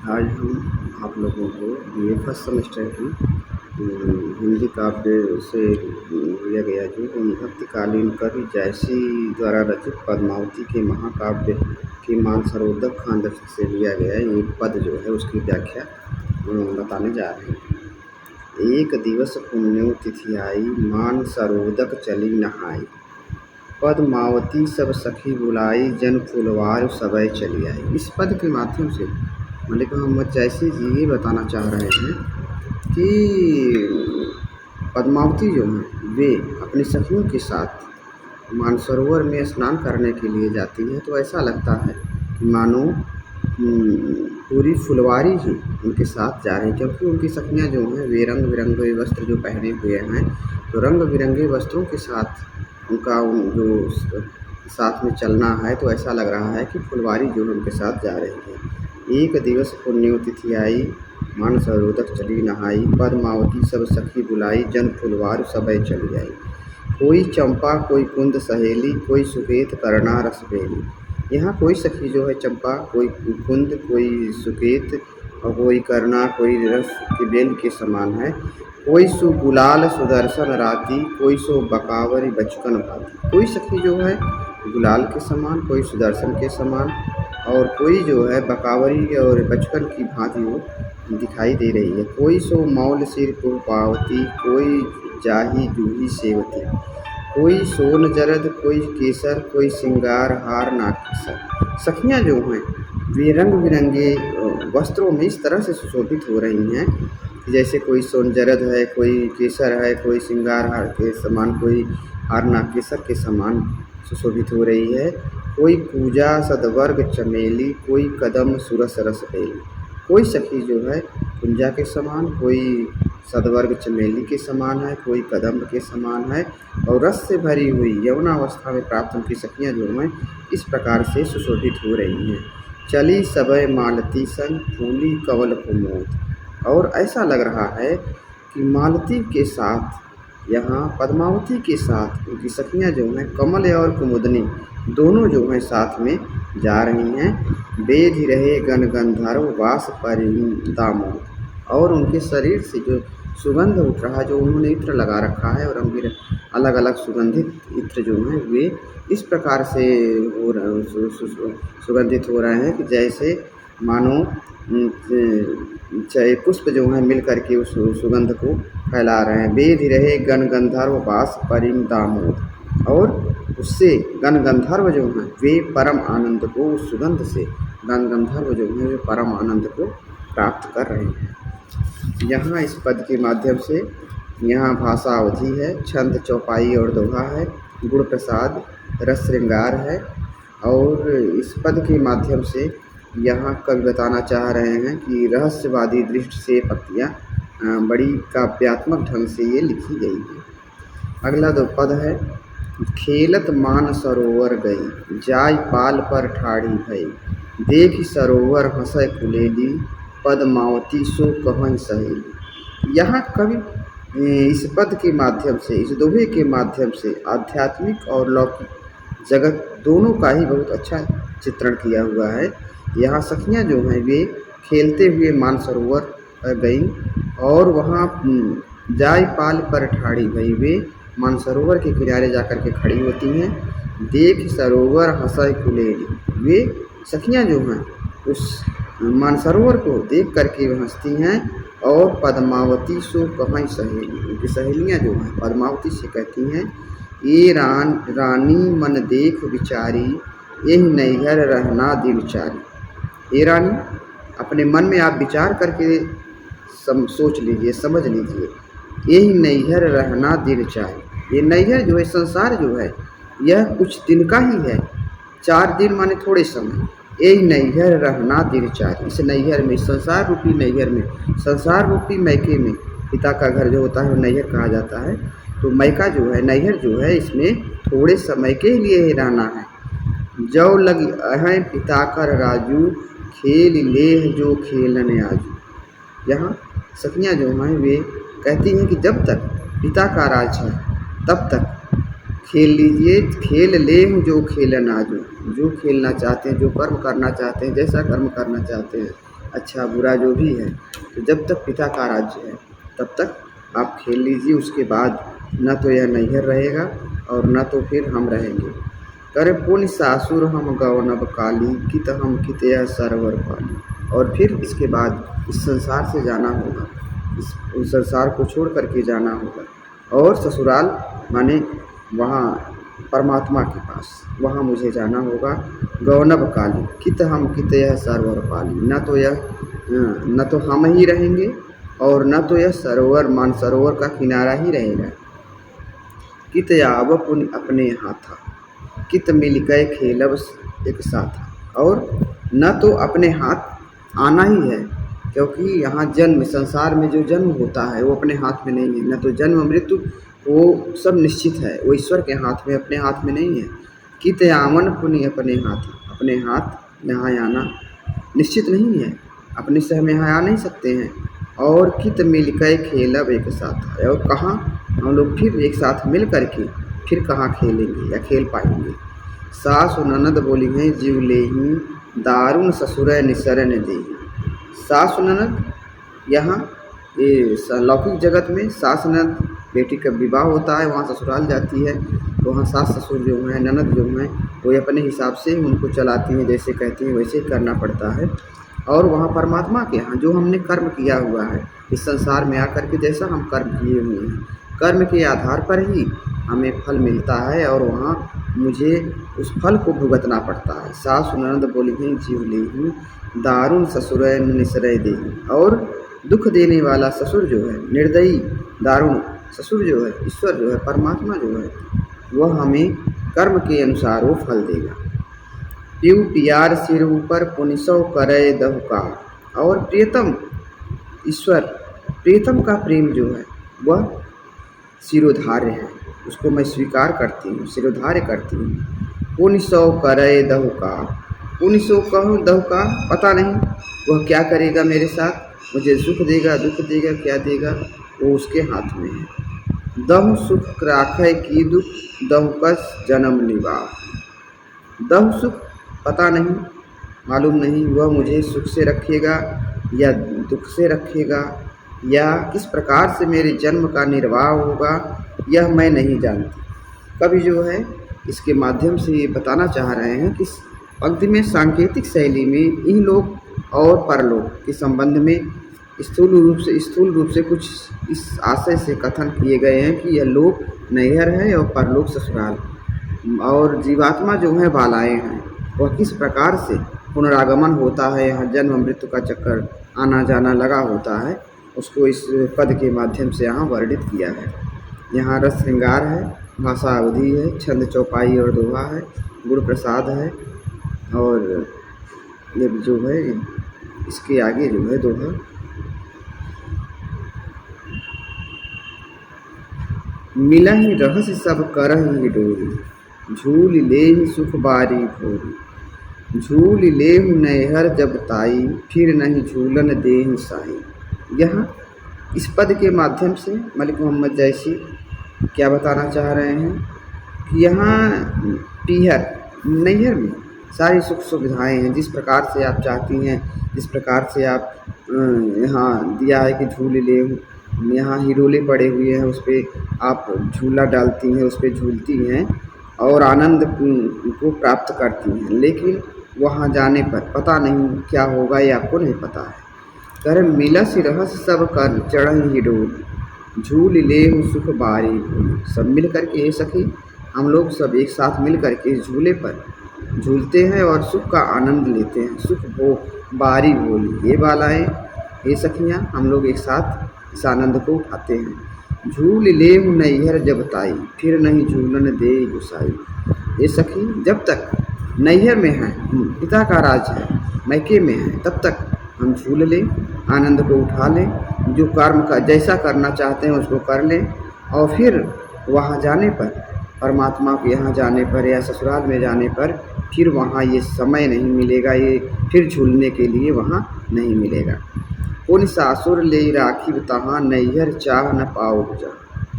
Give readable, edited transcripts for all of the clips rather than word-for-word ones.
आज हम आप लोगों को बीए फर्स्ट सेमेस्टर की हिंदी काव्य से लिया गया जो भक्तिकालीन कवि जयसी द्वारा रचित पद्मावती के महाकाव्य की मानसरोवर खांडव से लिया गया एक पद जो है उसकी व्याख्या बताने जा रहे हैं। एक दिवस पुण्यो तिथि आई, मानसरोदक चली नहाई। पद्मावती सब सखी बुलाई, जन फुलवार सबय चली आई। इस पद के माध्यम से मलिक मोहम्मद जैसी जी ये बताना चाह रहे हैं कि पद्मावती जो हैं वे अपनी सखियों के साथ मानसरोवर में स्नान करने के लिए जाती हैं, तो ऐसा लगता है कि मानो पूरी फुलवारी ही उनके साथ जा रही हैं, क्योंकि उनकी सखियाँ जो हैं वे रंग बिरंगे वस्त्र जो पहने हुए हैं, तो रंग बिरंगे वस्त्रों के साथ उनका जो साथ में चलना है, तो ऐसा लग रहा है कि फुलवारी जो है उनके साथ जा रही है। एक दिवस पुण्यो तिथि आई, मानसरोदक चली नहाई। पद्मावती सब सखी बुलाई, जन फुलवार सबय चली आई। कोई चंपा कोई कुंद सहेली, कोई सुकेत करना रस बेली। यहाँ कोई सखी जो है चंपा, कोई कुंद, कोई सुकेत और कोई करना, कोई रस की बेल के समान है। कोई सो गुलाल सुदर्शन राती, कोई सो बकावरी बचकन भाती। कोई सखी जो है गुलाल के समान, कोई सुदर्शन के समान और कोई जो है बकावरी और बचकन की भांति वो दिखाई दे रही है। कोई सो मौल सिर को पावती, कोई जाही जूही सेवती। कोई सोन जरद, कोई केसर, कोई सिंगार हार नाकेसर। सखियाँ जो हैं वे रंग बिरंगे वस्त्रों में इस तरह से सुशोभित हो रही हैं, जैसे कोई सोन जरद है, कोई केसर है, कोई सिंगार हार के समान, कोई हार नाकेसर के समान सुशोभित हो रही है। कोई पूजा सदवर्ग चमेली, कोई कदम सुरस रस बेली। कोई सखी जो है कुंजा के समान, कोई सदवर्ग चमेली के समान है, कोई कदम्ब के समान है और रस से भरी हुई यौवनावस्था में प्राप्त उनकी सखियाँ जो हैं इस प्रकार से सुशोभित हो रही हैं। चली सबय मालती संग, फूली कवल कुमोद। और ऐसा लग रहा है कि मालती के साथ, यहाँ पद्मावती के साथ उनकी सखियाँ जो हैं कमल और कुमुदनी दोनों जो हैं साथ में जा रही हैं। बेधि रहे गण गंधर्व, वास परिदामोद। और उनके शरीर से जो सुगंध उठ रहा है, जो उन्होंने इत्र लगा रखा है और रंग अलग अलग सुगंधित इत्र जो हैं वे इस प्रकार से सुगंधित हो रहे हैं कि जैसे मानो चाहे पुष्प जो हैं मिल करके उस सुगंध को फैला रहे हैं। बेधि रहे गण गंधर्व, वास परिम दामोद। और उससे गण गंधर्व जो हैं वे परम आनंद को, उस सुगंध से गण गंधर्व जो हैं वे परम आनंद को प्राप्त कर रहे हैं। यहाँ इस पद के माध्यम से यहाँ भाषा अवधि है, छंद चौपाई और दोहा है, गुण प्रसाद रस श्रृंगार है। और इस पद के माध्यम से यहाँ कवि बताना चाह रहे हैं कि रहस्यवादी दृष्टि से पंक्तियाँ बड़ी काव्यात्मक ढंग से ये लिखी गई है। अगला दो पद है, खेलत मान सरोवर गई, जाय पाल पर ठाड़ी भई। देख सरोवर हंसय कुलेली, पद्मावती सो कहन सहेली। यहाँ कवि इस पद के माध्यम से, इस दोहे के माध्यम से आध्यात्मिक और लौकिक जगत दोनों का ही बहुत अच्छा चित्रण किया हुआ है। यहाँ सखियाँ जो हैं वे खेलते हुए मानसरोवर गईं और वहाँ जाय पाल पर ठाड़ी भई, वे मानसरोवर के किनारे जाकर के खड़ी होती हैं। देख सरोवर हंसय कुलेली, वे सखियाँ जो हैं उस मानसरोवर को देख करके हंसती हैं। और पद्मावती सो कहन सहेली, उनकी सहेलियाँ जो हैं पद्मावती से कहती हैं, ये रानी मन देख विचारी, यही नैहर रहना दिन चारी। ये रानी अपने मन में आप विचार करके सोच लीजिए, समझ लीजिए, यही नैहर रहना दिन चारी। ये नैहर जो है, संसार जो है, यह कुछ दिन का ही है, 4 दिन माने थोड़े समय। यही नैहर रहना दिन चारी। इस नैहर में, संसार रूपी नैहर में, संसार रूपी मैके में, पिता का घर जो होता है वो नैहर कहा जाता है। तो मैका जो है, नैहर जो है, इसमें थोड़े समय के लिए ही रहना है। जौ लग हैं पिता कर राजू, खेल लेह जो खेलन आजू। यहाँ सखियाँ जो हैं वे कहती हैं कि जब तक पिता का राज है तब तक खेल लीजिए, खेल लेह जो खेलन आजू। जो खेलना चाहते हैं, जो कर्म करना चाहते हैं, जैसा कर्म करना चाहते हैं अच्छा बुरा जो भी है, तो जब तक पिता का राज्य है तब तक आप खेल लीजिए। उसके बाद न तो यह नैहर रहेगा और न तो फिर हम रहेंगे। करे पुण्य सासुर हम गौनब काली, कित हम कित यह सरवर पाली। और फिर इसके बाद इस संसार से जाना होगा, उस संसार को छोड़ करके जाना होगा और ससुराल माने वहाँ परमात्मा के पास, वहाँ मुझे जाना होगा। गौनब काली कित हम कित यह सरोवर पाली, न तो हम ही रहेंगे और न तो यह सरोवर मानसरोवर का किनारा ही रहेगा। कित आव पुण्य अपने हाथा, कित मिल गए खेलब एक साथ। और न तो अपने हाथ आना ही है, क्योंकि यहाँ जन्म, संसार में जो जन्म होता है वो अपने हाथ में नहीं है। न तो जन्म मृत्यु वो सब निश्चित है, वो ईश्वर के हाथ में, अपने हाथ में नहीं है। कित आवन पुण्य अपने हाथ, अपने हाथ यहाँ आना निश्चित नहीं है, अपने से हम यहाँ आ नहीं सकते हैं। और कित मिल के खेलब एक साथ, और कहाँ हम लोग फिर एक साथ मिल करके फिर कहाँ खेलेंगे या खेल पाएंगे। सास ननद बोली हैं जीव लेही, दारुण ससुर निसरन देही। सास ननद यहाँ ये लौकिक जगत में सास ननद, बेटी का विवाह होता है वहाँ ससुराल जाती है, तो वहाँ सास ससुर जो हैं, ननद जो हैं, वो अपने हिसाब से उनको चलाती हैं, जैसे कहती हैं वैसे ही करना पड़ता है। और वहाँ परमात्मा के यहाँ जो हमने कर्म किया हुआ है इस संसार में आकर के, जैसा हम कर्म किए हुए हैं, कर्म के आधार पर ही हमें फल मिलता है और वहाँ मुझे उस फल को भुगतना पड़ता है। सास ननद बोली हैं जीव लेही, दारुण ससुर निसरय देही। और दुख देने वाला ससुर जो है, निर्दयी दारुण ससुर जो है, ईश्वर जो है, परमात्मा जो है, वह हमें कर्म के अनुसार वो फल देगा। प्यू पियार सिर ऊपर पुनिसौ करे दहुका। और प्रियतम ईश्वर, प्रियतम का प्रेम जो है वह सिरोधार्य है, उसको मैं स्वीकार करती हूँ, सिरोधार्य करती हूँ। पुनिसौ करे दहुका, पुनिसौ कहूँ दहुका, पता नहीं वह क्या करेगा मेरे साथ, मुझे सुख देगा दुख देगा क्या देगा, वो उसके हाथ में है। दहु सुख राखै की दुख, दहुकस जन्म निवाह। दहु सुख पता नहीं, मालूम नहीं वह मुझे सुख से रखेगा या दुख से रखेगा, या किस प्रकार से मेरे जन्म का निर्वाह होगा, यह मैं नहीं जानती। कवि जो है इसके माध्यम से ये बताना चाह रहे हैं कि पंक्ति में सांकेतिक शैली में इन लोग और परलोक के संबंध में स्थूल रूप से कुछ इस आशय से कथन किए गए हैं कि यह लोक नैहर है और परलोक ससुराल, और जीवात्मा जो है बालाएँ हैं, वह किस प्रकार से पुनरागमन होता है, यहाँ जन्म मृत्यु का चक्कर आना जाना लगा होता है, उसको इस पद के माध्यम से यहाँ वर्णित किया है। यहाँ रस श्रृंगार है, भाषा अवधि है, छंद चौपाई और दोहा है, गुण प्रसाद है, और ये जो है इसके आगे जो है दोहा, मिला ही रहस्य सब करहि डोरी, झूल ले ही सुख बारी भोरी। झूल ले नैहर जब ताई, फिर नहीं झूलन देहि साई। यहाँ इस पद के माध्यम से मलिक मोहम्मद जैसी क्या बताना चाह रहे हैं कि यहाँ पीहर नैहर में सारी सुख सुविधाएं हैं, जिस प्रकार से आप चाहती हैं, जिस प्रकार से आप यहाँ दिया है कि झूल ले, यहाँ हिरोले पड़े हुए हैं, उस पर आप झूला डालती हैं, उस पर झूलती हैं और आनंद को प्राप्त करती हैं। लेकिन वहाँ जाने पर पता नहीं क्या होगा, ये आपको नहीं पता है। कर मिलस रहस सब कर चढ़ ही डोली, झूल ले सुख बारी भोली। सब मिल करके ये सखी, हम लोग सब एक साथ मिल करके इस झूले पर झूलते हैं और सुख का आनंद लेते हैं। सुख हो बारी भोली, ये बालाएँ, ये सखियाँ, हम लोग एक साथ इस आनंद को उठाते हैं। झूल ले नैहर जब ताई, फिर नहीं झूलन दे गुसाई। ये सखी जब तक नैहर में हैं, पिता का राज है, मैके में है, तब तक हम झूल लें, आनंद को उठा लें, जो कर्म का जैसा करना चाहते हैं उसको कर लें, और फिर वहाँ जाने पर, परमात्मा के यहाँ जाने पर या ससुराल में जाने पर, फिर वहाँ ये समय नहीं मिलेगा, ये फिर झूलने के लिए वहाँ नहीं मिलेगा। पुन सासुर ले राखी तहाँ, नैहर चाह न पाओ जा।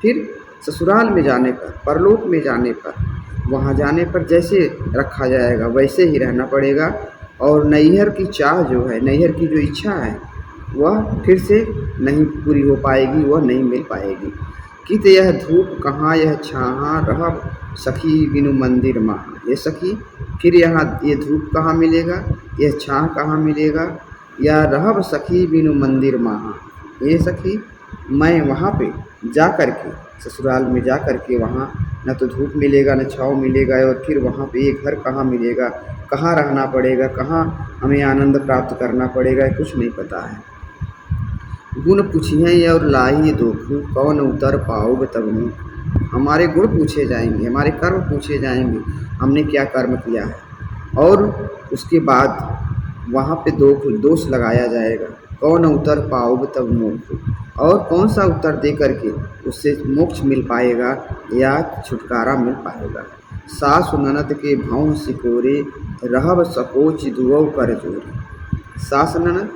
फिर ससुराल में जाने पर, परलोक में जाने पर, वहाँ जाने पर जैसे रखा जाएगा वैसे ही रहना पड़ेगा, और नैहर की चाह जो है, नैहर की जो इच्छा है, वह फिर से नहीं पूरी हो पाएगी, वह नहीं मिल पाएगी। कित यह धूप कहाँ यह छाहाँ, रहब सखी बिनु मंदिर महाँ। ये सखी, फिर यहाँ ये धूप कहाँ मिलेगा, यह छाह कहाँ मिलेगा, या रहब सखी बिनु मंदिर महाँ। ये सखी, मैं वहाँ पे जा कर के, ससुराल में जा कर के, वहाँ न तो धूप मिलेगा न छाँव मिलेगा, और फिर वहाँ पे ये घर कहाँ मिलेगा, कहाँ रहना पड़ेगा, कहाँ हमें आनंद प्राप्त करना पड़ेगा, कुछ नहीं पता है। गुण पूछिए और लाही दोखू, कौन उतर पाओग तब मुँह। हमारे गुण पूछे जाएंगे, हमारे कर्म पूछे जाएंगे, हमने क्या कर्म किया है, और उसके बाद वहाँ पे दोष लगाया जाएगा। कौन उतर पाओग तब मुँह, और कौन सा उत्तर दे करके उससे मोक्ष मिल पाएगा या छुटकारा मिल पाएगा। सासु ननद के भाव सिकोरे, रहब सकोच दुअ कर जोरे। सास ननद,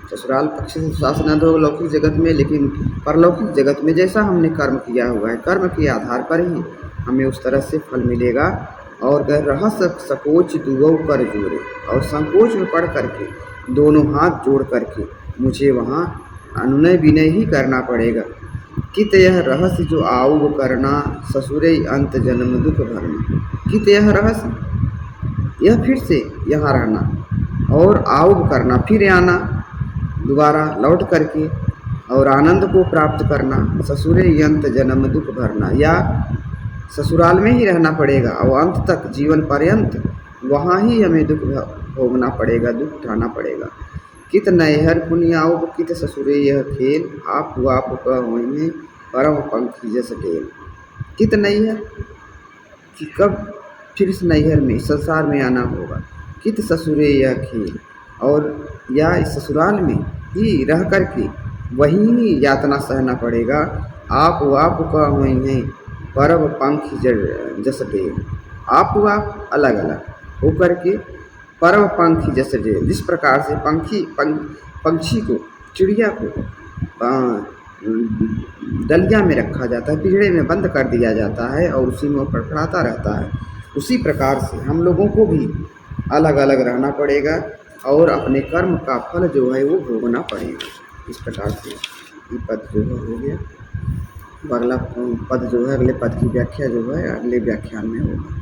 ससुराल पक्ष से सास ननद हो लौकिक जगत में, लेकिन परलौकिक जगत में जैसा हमने कर्म किया हुआ है, कर्म के आधार पर ही हमें उस तरह से फल मिलेगा। और रह सकोच दुअ कर जोरे, और संकोच में पढ़ करके दोनों हाथ जोड़ करके मुझे वहाँ अनुनय विनय ही करना पड़ेगा। कित यह रहस्य जो आऊब करना, ससुरे अंत जन्म दुख भरना। कित यह रहस्य, यह फिर से यहाँ रहना और आऊब करना, फिर आना दोबारा लौट करके और आनंद को प्राप्त करना। ससुरे अंत जन्म दुख भरना, या ससुराल में ही रहना पड़ेगा और अंत तक जीवन पर्यंत वहाँ ही हमें दुख भोगना पड़ेगा, दुख उठाना पड़ेगा। कित नैहर पुनियाओ कित ससुरे यह खेल, आप होइने परम पंखी जस टेल। कित नैहर, कि कब फिर इस नैहर में, संसार में आना होगा। कित ससुरे यह खेल, और या इस ससुराल में ही रह कर के वहीं यातना सहना पड़ेगा। आप का होइने परम पंखी जस टेल। आप अलग अलग होकर के परम पंखी जैसे जिस प्रकार से पंछी को, चिड़िया को डलिया में रखा जाता है, पिंजड़े में बंद कर दिया जाता है और उसी में फड़फड़ाता रहता है, उसी प्रकार से हम लोगों को भी अलग अलग रहना पड़ेगा और अपने कर्म का फल जो है वो भोगना पड़ेगा। इस प्रकार से ये पद जो है हो गया। अगला पद जो है, अगले पद की व्याख्या जो है अगले व्याख्यान में होगा।